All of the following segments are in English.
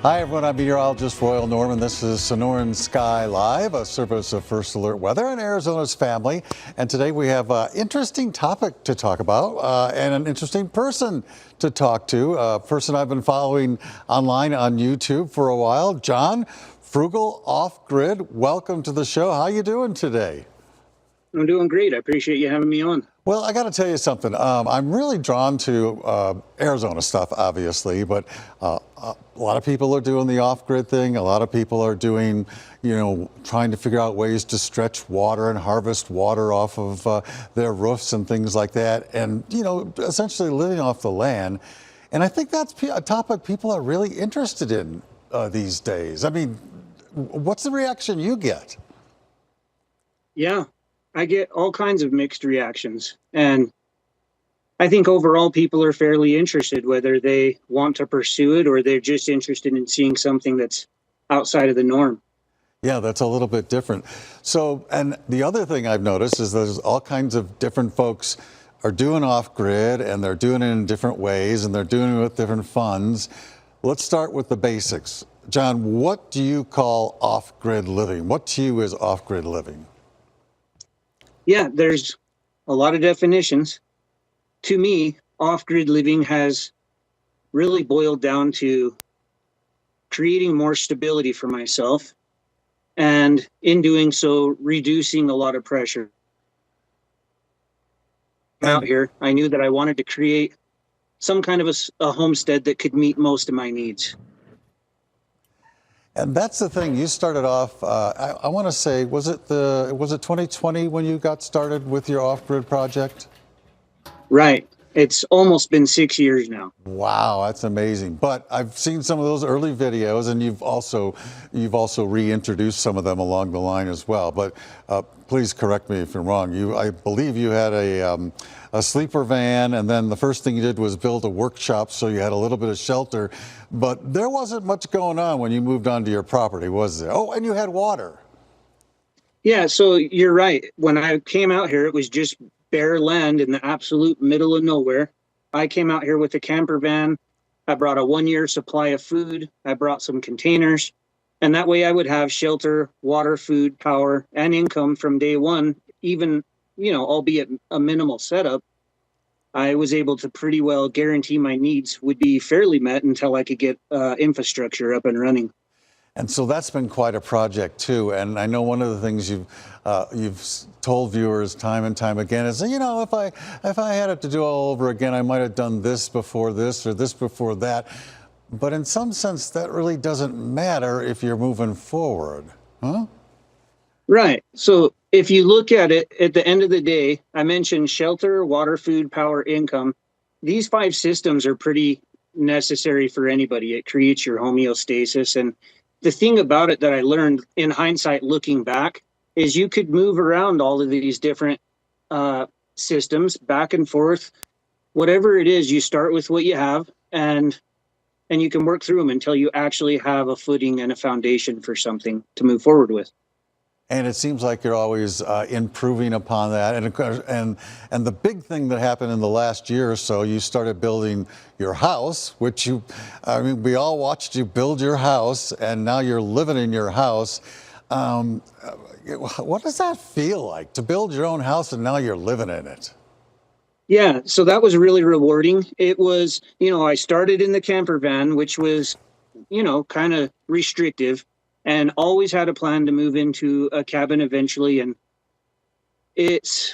Hi everyone, I'm meteorologist Royal Norman. This is Sonoran Sky Live, a service of First Alert Weather in Arizona's family. And today we have an interesting topic to talk about and an interesting person to talk to. A person I've been following online on YouTube for a while, John, Frugal Off-Grid. Welcome to the show. How you doing today? I'm doing great. I appreciate you having me on. Well, I got to tell you something. I'm really drawn to Arizona stuff, obviously, but a lot of people are doing the off-grid thing. A lot of people are doing, trying to figure out ways to stretch water and harvest water off of their roofs and things like that, and, essentially living off the land. And I think that's a topic people are really interested in these days. I mean, what's the reaction you get? Yeah, I get all kinds of mixed reactions. And I think overall people are fairly interested, whether they want to pursue it or they're just interested in seeing something that's outside of the norm. Yeah, that's a little bit different. So, and the other thing I've noticed is there's all kinds of different folks are doing off-grid, and they're doing it in different ways, and they're doing it with different funds. Let's start with the basics. John, what do you call off-grid living? What to you is off-grid living? Yeah, there's a lot of definitions. To me, off-grid living has really boiled down to creating more stability for myself, and in doing so, reducing a lot of pressure. Out And here, I knew that I wanted to create some kind of a homestead that could meet most of my needs. and that's the thing. You started off. I want to say, was it 2020 when you got started with your off-grid project? Right. It's almost been 6 years now. Wow, that's amazing. But I've seen some of those early videos, and you've also reintroduced some of them along the line as well. But please correct me if I'm wrong. I believe you had a sleeper van, and then the first thing you did was build a workshop, so you had a little bit of shelter. But there wasn't much going on when you moved onto your property, was there? Oh, and you had water. Yeah, so you're right. When I came out here, it was just bare land in the absolute middle of nowhere. I came out here with a camper van. I brought a 1 year supply of food. I brought some containers. And that way I would have shelter, water, food, power, and income from day one, even, albeit a minimal setup. I was able to pretty well guarantee my needs would be fairly met until I could get infrastructure up and running. And so that's been quite a project too. And I know one of the things you've told viewers time and time again is, if I had it to do all over again, I might have done this before this or this before that. But in some sense, that really doesn't matter if you're moving forward, huh? Right. So if you look at it at the end of the day, I mentioned shelter, water, food, power, income. These five systems are pretty necessary for anybody. It creates your homeostasis. And the thing about it that I learned in hindsight, looking back, is you could move around all of these different systems back and forth. Whatever it is, you start with what you have, and you can work through them until you actually have a footing and a foundation for something to move forward with. And it seems like you're always improving upon that. And of course, and the big thing that happened in the last year or so, you started building your house, which we all watched you build your house, and now you're living in your house. What does that feel like to build your own house and now you're living in it? Yeah, so that was really rewarding. It was, I started in the camper van, which was, kind of restrictive, and always had a plan to move into a cabin eventually. And it's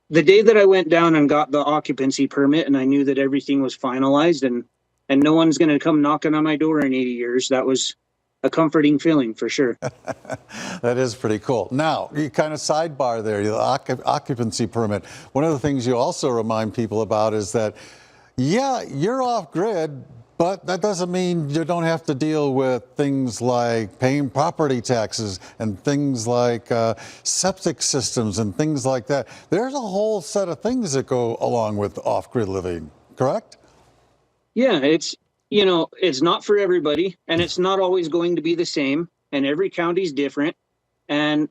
the day that I went down and got the occupancy permit, and I knew that everything was finalized, and no one's going to come knocking on my door in 80 years. That was a comforting feeling for sure. That is pretty cool. Now, you kind of sidebar there, the occupancy permit. One of the things you also remind people about is that, yeah, you're off grid, but that doesn't mean you don't have to deal with things like paying property taxes and things like septic systems and things like that. There's a whole set of things that go along with off-grid living, correct? Yeah, it's not for everybody, and it's not always going to be the same, and every county's different. And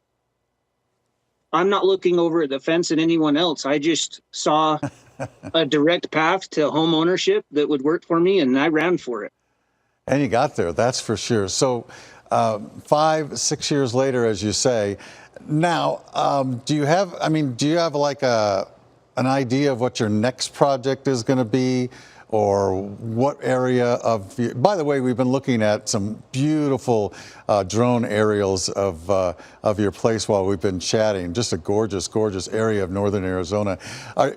I'm not looking over the fence at anyone else. I just saw a direct path to home ownership that would work for me, and I ran for it. And you got there, that's for sure. So 5, 6 years later, as you say, now, do you have, I mean, do you have like an idea of what your next project is going to be? Or what area of, by the way, we've been looking at some beautiful drone aerials of your place while we've been chatting. Just a gorgeous, gorgeous area of northern Arizona.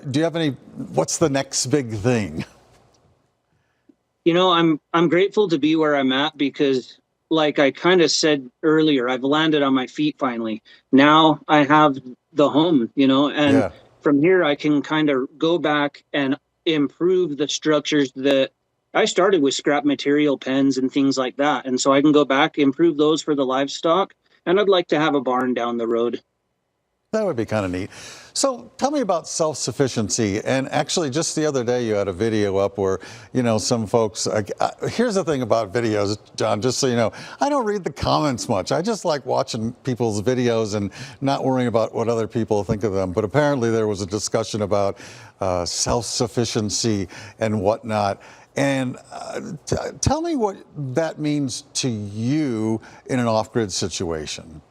Do you have any, what's the next big thing? You know, I'm grateful to be where I'm at because, like I kind of said earlier, I've landed on my feet finally. Now I have the home, you know, and Yeah. from here I can kind of go back and improve the structures that I started with scrap material pens and things like that. And so I can go back, improve those for the livestock, and I'd like to have a barn down the road. That would be kind of neat. So tell me about self-sufficiency. And actually, just the other day, you had a video up where, you know, some folks, here's the thing about videos, John, just so you know, I don't read the comments much. I just like watching people's videos and not worrying about what other people think of them. But apparently there was a discussion about self-sufficiency and whatnot. And tell me what that means to you in an off-grid situation.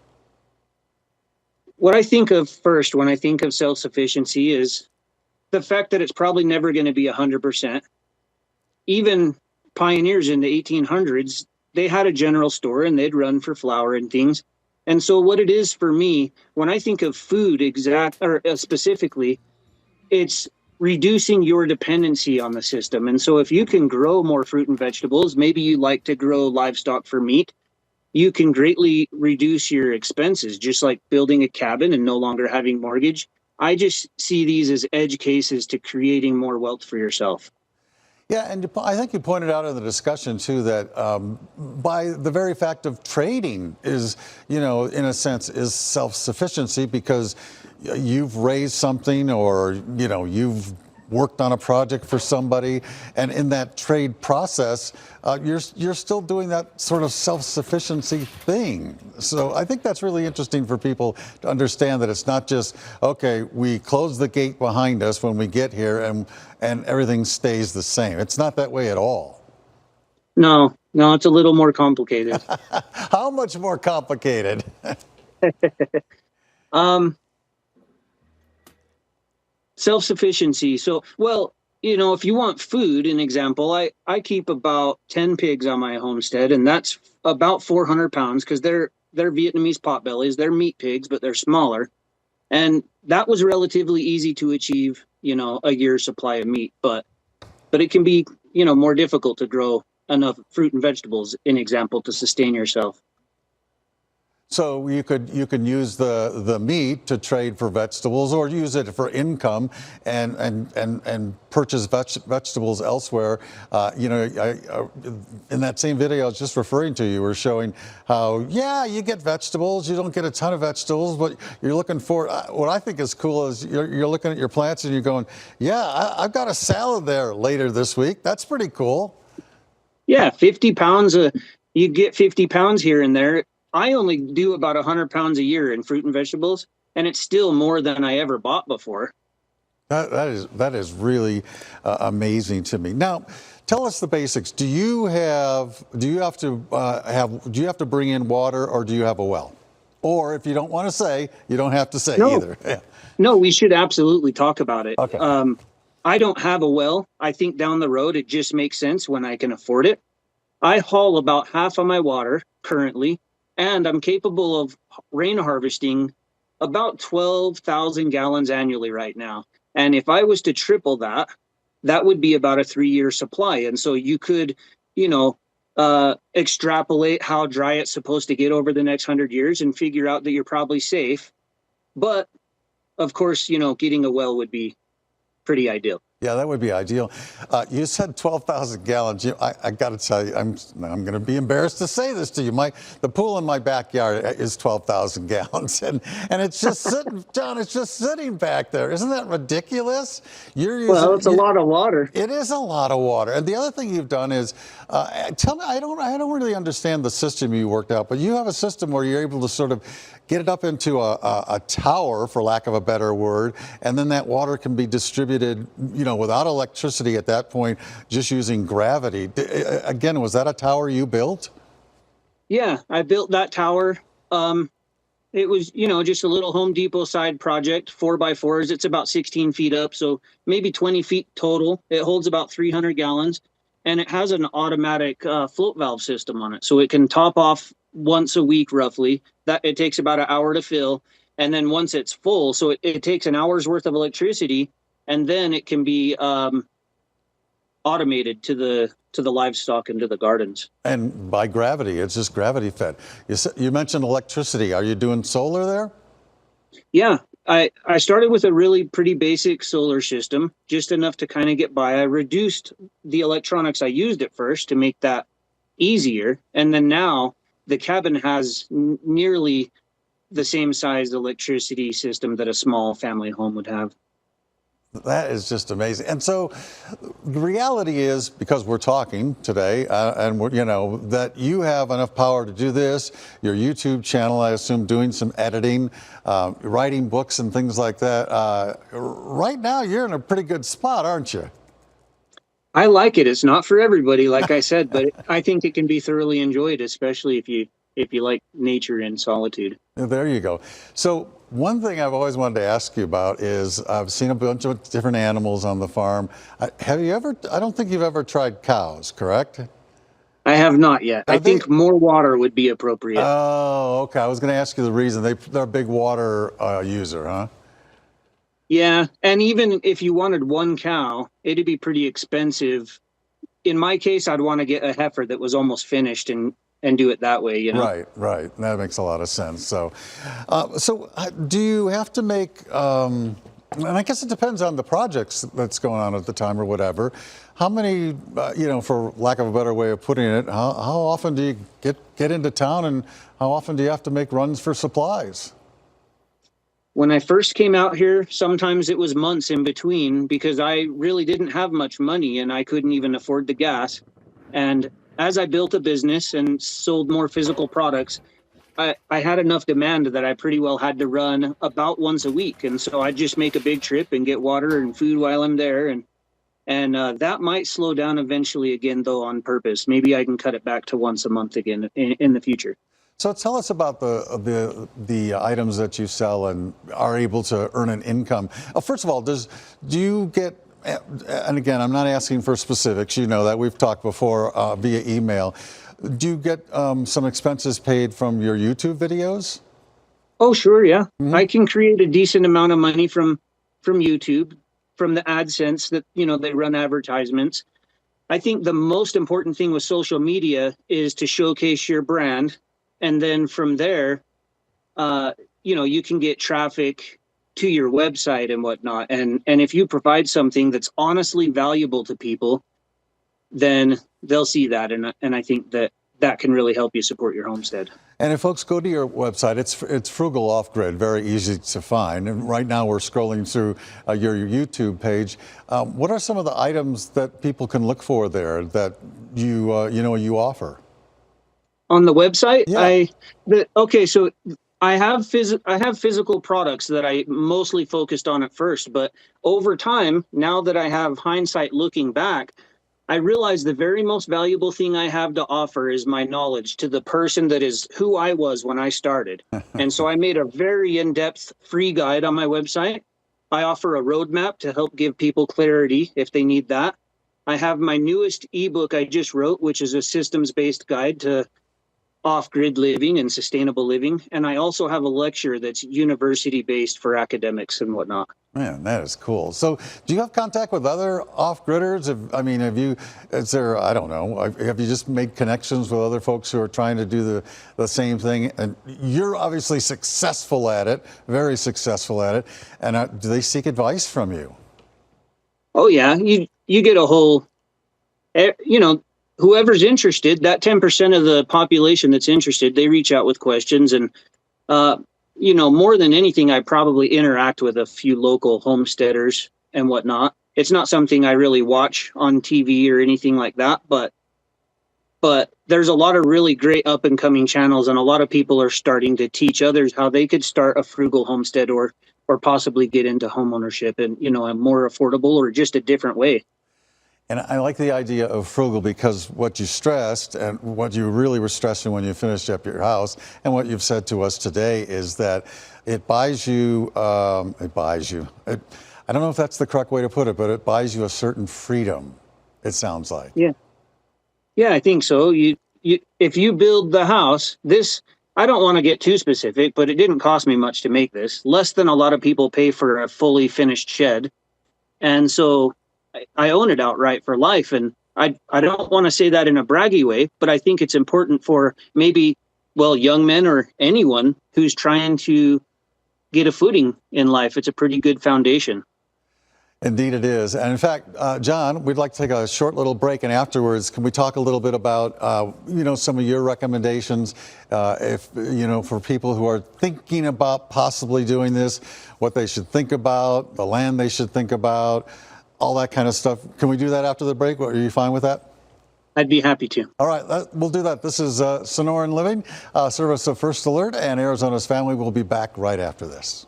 What I think of first when I think of self-sufficiency is the fact that it's probably never going to be 100%. Even pioneers in the 1800s, they had a general store and they'd run for flour and things. And so what it is for me, when I think of food specifically, it's reducing your dependency on the system. And so if you can grow more fruit and vegetables, maybe you like to grow livestock for meat, you can greatly reduce your expenses, just like building a cabin and no longer having mortgage. I just see these as edge cases to creating more wealth for yourself. Yeah, and I think you pointed out in the discussion too that by the very fact of trading is, you know, in a sense, is self-sufficiency because you've raised something or, you know, you've worked on a project for somebody, and in that trade process, you're still doing that sort of self-sufficiency thing. So I think that's really interesting for people to understand that it's not just, okay, we close the gate behind us when we get here and everything stays the same. It's not that way at all. No, it's a little more complicated. How much more complicated? um, Self-sufficiency. So, well, you know, if you want food, an example, I keep about 10 pigs on my homestead, and that's about 400 pounds because they're Vietnamese potbellies. They're meat pigs, but they're smaller. And that was relatively easy to achieve, you know, a year's supply of meat. But it can be, you know, more difficult to grow enough fruit and vegetables, an example, to sustain yourself. So you can use the meat to trade for vegetables, or use it for income and purchase vegetables elsewhere. You know, in that same video I was just referring to, you were showing how, yeah, you get vegetables, you don't get a ton of vegetables, but you're looking for, what I think is cool is you're looking at your plants and you're going, yeah, I've got a salad there later this week. That's pretty cool. Yeah, 50 pounds, you get 50 pounds here and there. I only do about 100 pounds a year in fruit and vegetables, and it's still more than I ever bought before. That is really amazing to me. Now, tell us the basics. Do you have to bring in water, or do you have a well? Or if you don't want to say, you don't have to say either. Yeah. No, we should absolutely talk about it. Okay. I don't have a well. I think down the road it just makes sense when I can afford it. I haul about half of my water currently, and I'm capable of rain harvesting about 12,000 gallons annually right now. And if I was to triple that, that would be about a 3-year supply. And so you could, you know, extrapolate how dry it's supposed to get over the next 100 years and figure out that you're probably safe. But of course, you know, getting a well would be pretty ideal. Yeah, that would be ideal. You said 12,000 gallons. I got to tell you, I'm going to be embarrassed to say this to you. The pool in my backyard is 12,000 gallons, and it's just sitting, John. It's just sitting back there. Isn't that ridiculous? Well, it's a lot of water. It is a lot of water. And the other thing you've done is, tell me, I don't really understand the system you worked out, but you have a system where you're able to sort of get it up into a tower, for lack of a better word, and then that water can be distributed, you know, without electricity at that point, just using gravity. Again, was that a tower you built? Yeah, I built that tower. It was, just a little Home Depot side project, 4x4s. It's about 16 feet up, so maybe 20 feet total. It holds about 300 gallons, and it has an automatic float valve system on it, so it can top off once a week roughly. That it takes about an hour to fill, and then once it's full, so it takes an hour's worth of electricity, and then it can be automated to the livestock and to the gardens. And by gravity, it's just gravity fed. You mentioned electricity. Are you doing solar there? Yeah, I started with a really pretty basic solar system, just enough to kind of get by. I reduced the electronics I used at first to make that easier. And then now the cabin has nearly the same size electricity system that a small family home would have. That is just amazing. And so the reality is, because we're talking today, and we're, that you have enough power to do this, your YouTube channel, I assume, doing some editing, writing books and things like that. Right now, you're in a pretty good spot, aren't you? I like it. It's not for everybody, like I said, but I think it can be thoroughly enjoyed, especially if you like nature and solitude. There you go. So one thing I've always wanted to ask you about is I've seen a bunch of different animals on the farm. I don't think you've ever tried cows, correct? I have not yet. I think more water would be appropriate. Oh, okay. I was going to ask you the reason. They're a big water user, huh? Yeah, and even if you wanted one cow, it'd be pretty expensive. In my case, I'd want to get a heifer that was almost finished and do it that way, Right. That makes a lot of sense. So, do you have to make? And I guess it depends on the projects that's going on at the time or whatever. How many, for lack of a better way of putting it, how often do you get into town, and how often do you have to make runs for supplies? When I first came out here, sometimes it was months in between because I really didn't have much money and I couldn't even afford the gas. And as I built a business and sold more physical products, I had enough demand that I pretty well had to run about once a week. And so I'd just make a big trip and get water and food while I'm there. And that might slow down eventually again, though, on purpose. Maybe I can cut it back to once a month again in the future. So tell us about the items that you sell and are able to earn an income. First of all, do you get, and again, I'm not asking for specifics, you know that we've talked before via email. Do you get some expenses paid from your YouTube videos? Oh, sure, yeah. Mm-hmm. I can create a decent amount of money from YouTube, from the AdSense that, they run advertisements. I think the most important thing with social media is to showcase your brand. And then from there, you can get traffic to your website and whatnot. And if you provide something that's honestly valuable to people, then they'll see that. And I think that can really help you support your homestead. And if folks go to your website, it's Frugal Off-Grid, very easy to find. And right now we're scrolling through your YouTube page. What are some of the items that people can look for there that you offer? On the website, yeah. So I have physical products that I mostly focused on at first, but over time, now that I have hindsight looking back, I realize the very most valuable thing I have to offer is my knowledge to the person that is who I was when I started. And so I made a very in-depth free guide on my website. I offer a roadmap to help give people clarity if they need that. I have my newest ebook I just wrote, which is a systems-based guide to off-grid living and sustainable living. And I also have a lecture that's university-based for academics and whatnot. Man, that is cool. So do you have contact with other off-gridders? I don't know, have you just made connections with other folks who are trying to do the same thing? And you're obviously successful at it, very successful at it. And do they seek advice from you? Oh, yeah. You get a whole, whoever's interested, that 10% of the population that's interested, they reach out with questions. And, more than anything, I probably interact with a few local homesteaders and whatnot. It's not something I really watch on TV or anything like that, but there's a lot of really great up and coming channels, and a lot of people are starting to teach others how they could start a frugal homestead or or possibly get into home ownership and, a more affordable or just a different way. And I like the idea of frugal because what you stressed and what you really were stressing when you finished up your house and what you've said to us today is that it buys you, I don't know if that's the correct way to put it, but it buys you a certain freedom, it sounds like. Yeah. Yeah, I think so. If you build the house, I don't want to get too specific, but it didn't cost me much to make this. Less than a lot of people pay for a fully finished shed. And so I own it outright for life. And I don't want to say that in a braggy way, but I think it's important for maybe, well, young men or anyone who's trying to get a footing in life. It's a pretty good foundation. Indeed it is. And in fact, John, we'd like to take a short little break, and afterwards, can we talk a little bit about, some of your recommendations, for people who are thinking about possibly doing this, what they should think about, the land they should think about, all that kind of stuff. Can we do that after the break? Are you fine with that? I'd be happy to. All right, we'll do that. This is Sonoran Living, service of First Alert, and Arizona's Family. Will be back right after this.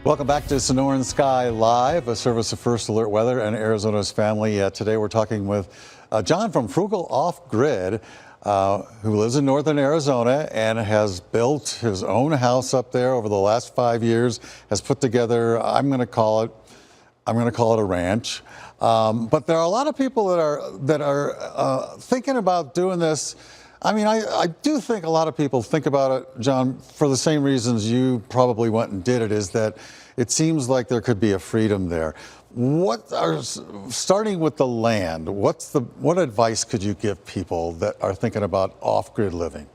Welcome back to Sonoran Sky Live, a service of First Alert Weather and Arizona's Family. Today we're talking with John from Frugal Off-Grid, who lives in northern Arizona and has built his own house up there over the last 5 years, has put together, I'm going to call it a ranch. But there are a lot of people that are thinking about doing this. I mean, I do think a lot of people think about it, John, for the same reasons you probably went and did it, is that it seems like there could be a freedom there. Starting with the land, what advice could you give people that are thinking about off-grid living?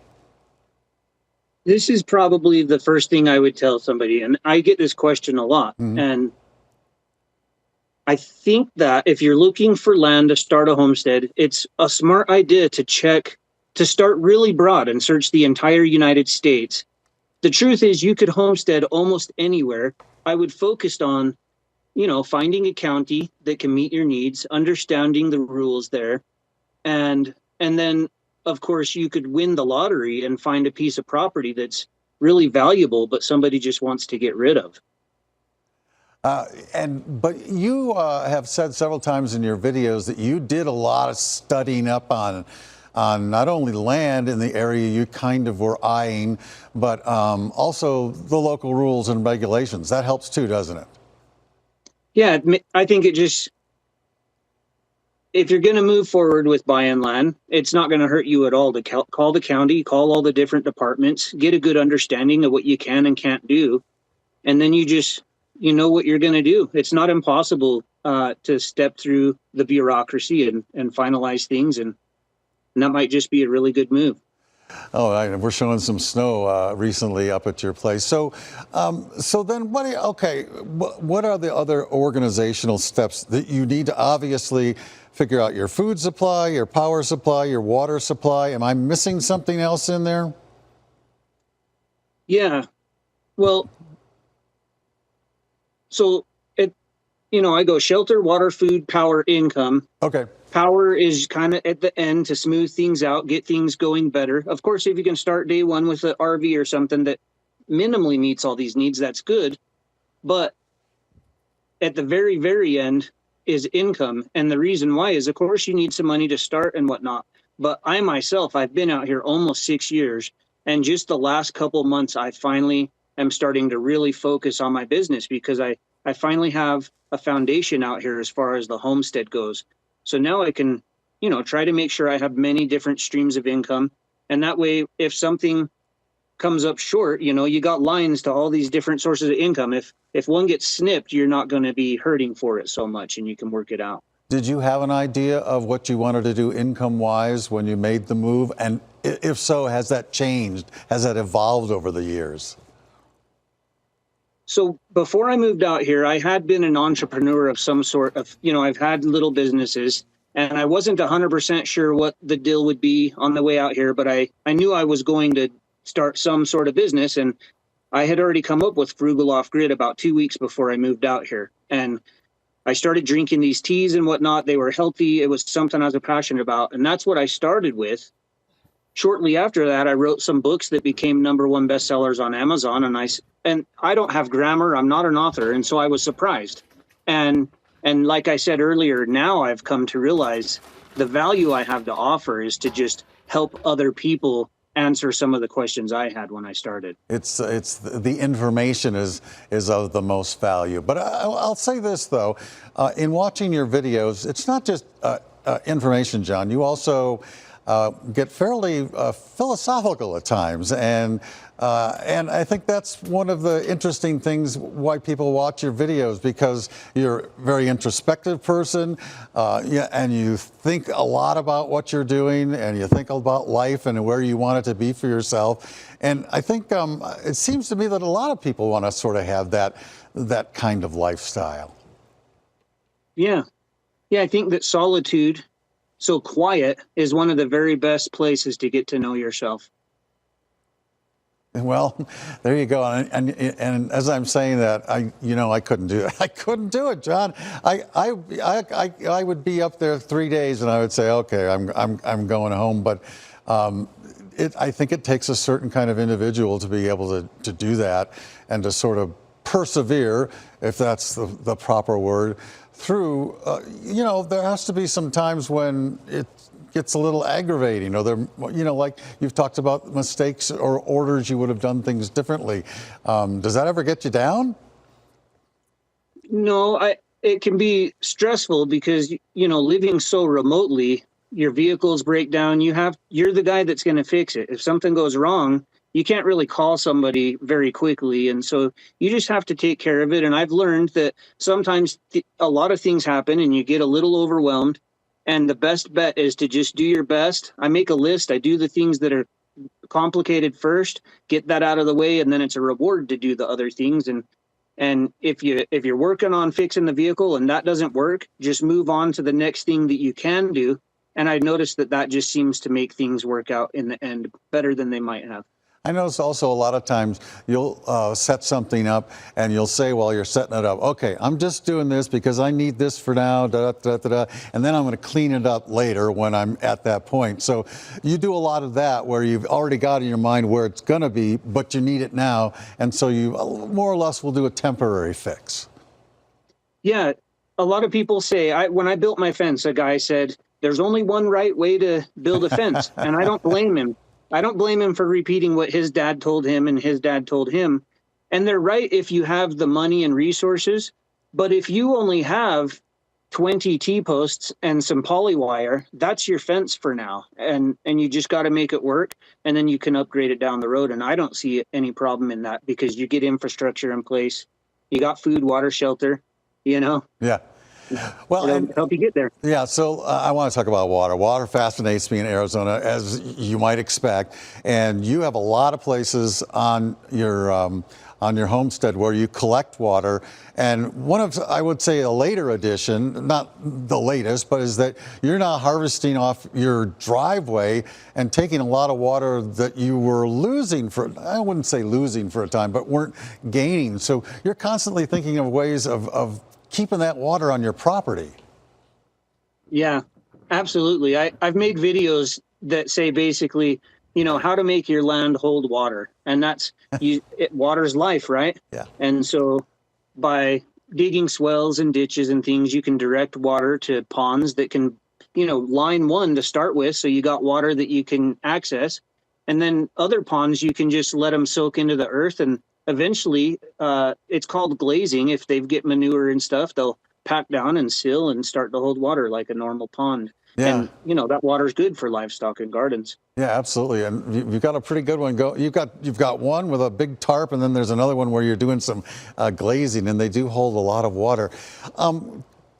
This is probably the first thing I would tell somebody, and I get this question a lot. Mm-hmm. And I think that if you're looking for land to start a homestead, it's a smart idea to start really broad and search the entire United States. The truth is you could homestead almost anywhere. I would focus on, finding a county that can meet your needs, understanding the rules there. And then, of course, you could win the lottery and find a piece of property that's really valuable, but somebody just wants to get rid of. But you have said several times in your videos that you did a lot of studying up on not only land in the area you kind of were eyeing, but also the local rules and regulations. That helps too, doesn't it? Yeah, I think if you're going to move forward with buying land, it's not going to hurt you at all to call the county, call all the different departments, get a good understanding of what you can and can't do. And then you know what you're going to do. It's not impossible to step through the bureaucracy and finalize things. And that might just be a really good move. Oh, we're showing some snow recently up at your place. So then what are the other organizational steps that you need to obviously figure out? Your food supply, your power supply, your water supply. Am I missing something else in there? Yeah. Well, so I go shelter, water, food, power, income. Okay. Power is kind of at the end to smooth things out, get things going better. Of course, if you can start day one with an RV or something that minimally meets all these needs, that's good. But at the very, very end is income. And the reason why is, of course, you need some money to start and whatnot. But I myself, I've been out here almost 6 years. And just the last couple months, I finally am starting to really focus on my business because I finally have a foundation out here as far as the homestead goes. So now I can, try to make sure I have many different streams of income. And that way, if something comes up short, you got lines to all these different sources of income. If one gets snipped, you're not going to be hurting for it so much and you can work it out. Did you have an idea of what you wanted to do income-wise when you made the move? And if so, has that changed? Has that evolved over the years? So before I moved out here, I had been an entrepreneur of some sort of, I've had little businesses and I wasn't 100% sure what the deal would be on the way out here, but I knew I was going to start some sort of business. And I had already come up with Frugal Off-Grid about 2 weeks before I moved out here. And I started drinking these teas and whatnot. They were healthy. It was something I was passionate about. And that's what I started with. shortly after that, I wrote some books that became #1 bestsellers on Amazon, and I don't have grammar. I'm not an author, and so I was surprised. And and like I said earlier, now I've come to realize the value I have to offer is to just help other people answer some of the questions I had when I started. It's the information is of the most value. But I'll say this though, in watching your videos, it's not just information, John. You also get fairly philosophical at times, and I think that's one of the interesting things why people watch your videos, because you're a very introspective person, yeah, and you think a lot about what you're doing, and you think about life and where you want it to be for yourself. And I think it seems to me that a lot of people want to sort of have that kind of lifestyle. Yeah. Yeah, I think that solitude, so quiet, is one of the very best places to get to know yourself. Well, there you go. And as I'm saying that, I couldn't do it. I couldn't do it, John. I would be up there 3 days, and I would say, okay, I'm going home. But I think it takes a certain kind of individual to be able to do that and to sort of persevere, if that's the proper word, through. There has to be some times when it gets a little aggravating, or like you've talked about mistakes or orders you would have done things differently. Does that ever get you down? No, it can be stressful because, living so remotely, your vehicles break down. You're the guy that's going to fix it. If something goes wrong, you can't really call somebody very quickly. And so you just have to take care of it. And I've learned that sometimes a lot of things happen and you get a little overwhelmed. And the best bet is to just do your best. I make a list. I do the things that are complicated first, get that out of the way, and then it's a reward to do the other things. And if you're working on fixing the vehicle and that doesn't work, just move on to the next thing that you can do. And I noticed that just seems to make things work out in the end better than they might have. I notice also a lot of times you'll set something up and you'll say while you're setting it up, okay, I'm just doing this because I need this for now, and then I'm going to clean it up later when I'm at that point. So you do a lot of that where you've already got in your mind where it's going to be, but you need it now. And so you more or less will do a temporary fix. Yeah, a lot of people say, when I built my fence, a guy said, there's only one right way to build a fence. And I don't blame him. I don't blame him for repeating what his dad told him and his dad told him. And they're right if you have the money and resources. But if you only have 20 T-posts and some poly wire, that's your fence for now. And you just got to make it work, and then you can upgrade it down the road. And I don't see any problem in that because you get infrastructure in place. You got food, water, shelter, Yeah. Well, and help you get there. Yeah, so I want to talk about water. Water fascinates me in Arizona, as you might expect, and you have a lot of places on your homestead where you collect water. And one of, I would say, a later addition, not the latest, but is that you're now harvesting off your driveway and taking a lot of water that you were losing I wouldn't say losing for a time, but weren't gaining. So you're constantly thinking of ways of keeping that water on your property. Yeah, absolutely. I've made videos that say basically, how to make your land hold water. And that's, water's life, right? Yeah. And so by digging swells and ditches and things, you can direct water to ponds that can, line one to start with. So you got water that you can access. And then other ponds, you can just let them soak into the earth, and eventually, it's called glazing. If they get manure and stuff, they'll pack down and seal and start to hold water like a normal pond. Yeah. And, that water's good for livestock and gardens. Yeah, absolutely. And you've got a pretty good one. You've got one with a big tarp, and then there's another one where you're doing some glazing, and they do hold a lot of water.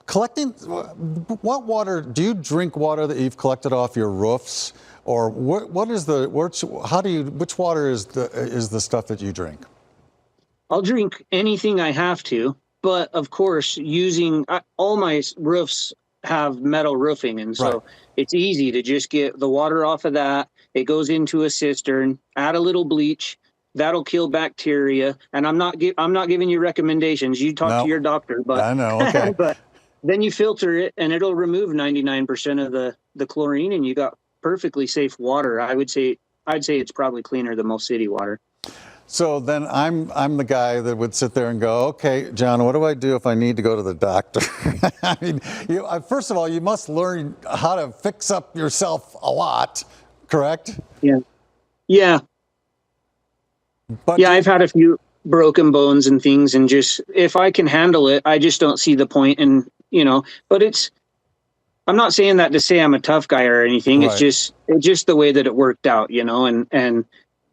Collecting, what water, do you drink water that you've collected off your roofs? Or which water is the stuff that you drink? I'll drink anything I have to, but of course, all my roofs have metal roofing, and so Right. It's easy to just get the water off of that. It goes into a cistern, add a little bleach, that'll kill bacteria. And I'm not giving you recommendations. You talk to your doctor, but I know. Okay. but then you filter it, and it'll remove 99% of the chlorine, and you got perfectly safe water. I'd say it's probably cleaner than most city water. So then I'm the guy that would sit there and go, okay, John, what do I do if I need to go to the doctor? I mean, first of all, you must learn how to fix up yourself a lot, correct? Yeah. Yeah. But Yeah, I've had a few broken bones and things, and just if I can handle it, I just don't see the point in, but I'm not saying that to say I'm a tough guy or anything. Right. It's just the way that it worked out, and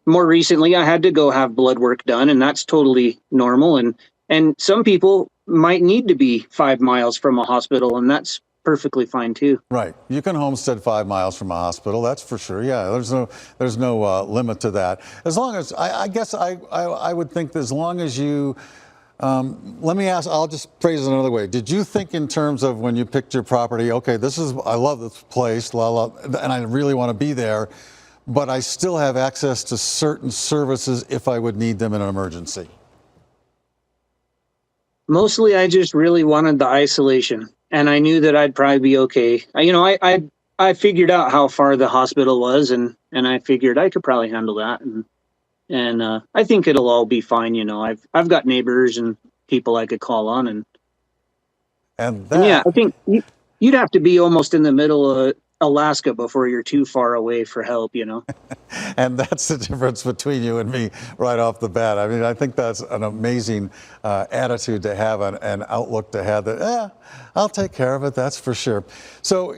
more recently I had to go have blood work done, and that's totally normal. And some people might need to be 5 miles from a hospital, and that's perfectly fine too. Right. You can homestead 5 miles from a hospital. That's for sure. Yeah. There's no limit to that. As long as I guess I would think that as long as you. Let me ask, I'll just phrase it another way. Did you think in terms of when you picked your property, okay, I love this place, and I really want to be there, but I still have access to certain services if I would need them in an emergency? Mostly I just really wanted the isolation, and I knew that I'd probably be okay. I figured out how far the hospital was, and I figured I could probably handle that. And I think it'll all be fine. I've got neighbors and people I could call on, and yeah, I think you'd have to be almost in the middle of Alaska before you're too far away for help. And that's the difference between you and me right off the bat. I mean, I think that's an amazing attitude to have, an outlook to have that, I'll take care of it, that's for sure. So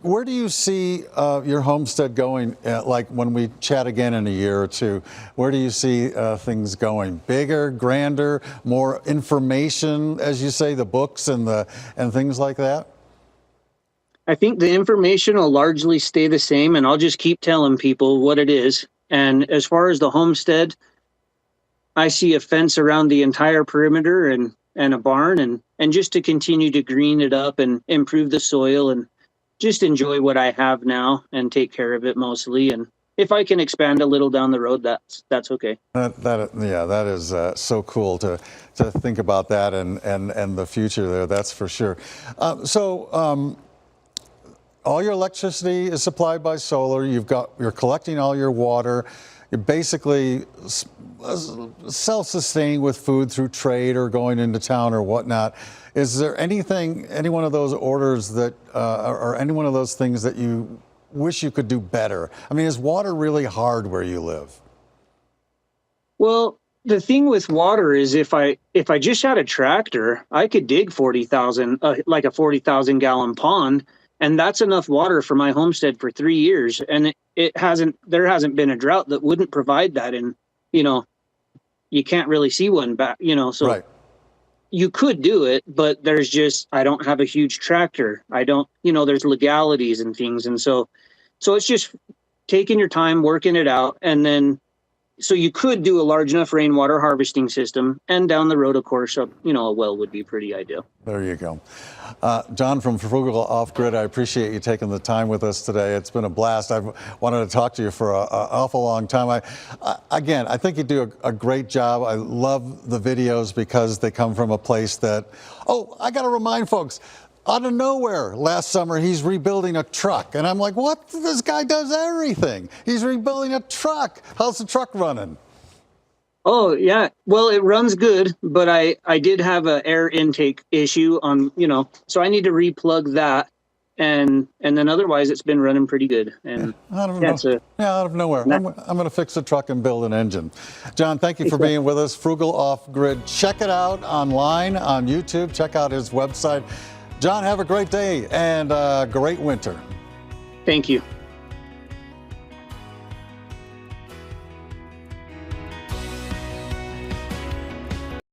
where do you see your homestead going, like when we chat again in a year or two? Where do you see things going? Bigger, grander, more information, as you say, the books and things like that? I think the information will largely stay the same, and I'll just keep telling people what it is. And as far as the homestead, I see a fence around the entire perimeter and a barn, and just to continue to green it up and improve the soil and just enjoy what I have now and take care of it mostly. And if I can expand a little down the road, that's okay. That is so cool to think about that and the future there. That's for sure. All your electricity is supplied by solar. You're collecting all your water. You're basically self-sustaining with food through trade or going into town or whatnot. Is there any one of those orders that, or any one of those things that you wish you could do better? I mean, is water really hard where you live? Well, the thing with water is if I just had a tractor, I could dig 40,000, like a 40,000 gallon pond. And that's enough water for my homestead for 3 years. And there hasn't been a drought that wouldn't provide that. And, you can't really see one back, so right. You could do it, but I don't have a huge tractor. I don't, there's legalities and things. And so it's just taking your time, working it out. And then, so you could do a large enough rainwater harvesting system, and down the road, of course, a well would be pretty ideal. There you go. John from Frugal Off Grid, I appreciate you taking the time with us today. It's been a blast. I've wanted to talk to you for an awful long time. I think you do a great job. I love the videos because they come from a place that, I got to remind folks, out of nowhere, last summer, he's rebuilding a truck. And I'm like, what? This guy does everything. He's rebuilding a truck. How's the truck running? Oh, yeah. Well, it runs good, but I did have an air intake issue on, so I need to replug that. And then otherwise, it's been running pretty good. And out of nowhere. I'm going to fix the truck and build an engine. John, thank you for being with us. Frugal Off Grid. Check it out online on YouTube. Check out his website. John, have a great day and a great winter. Thank you.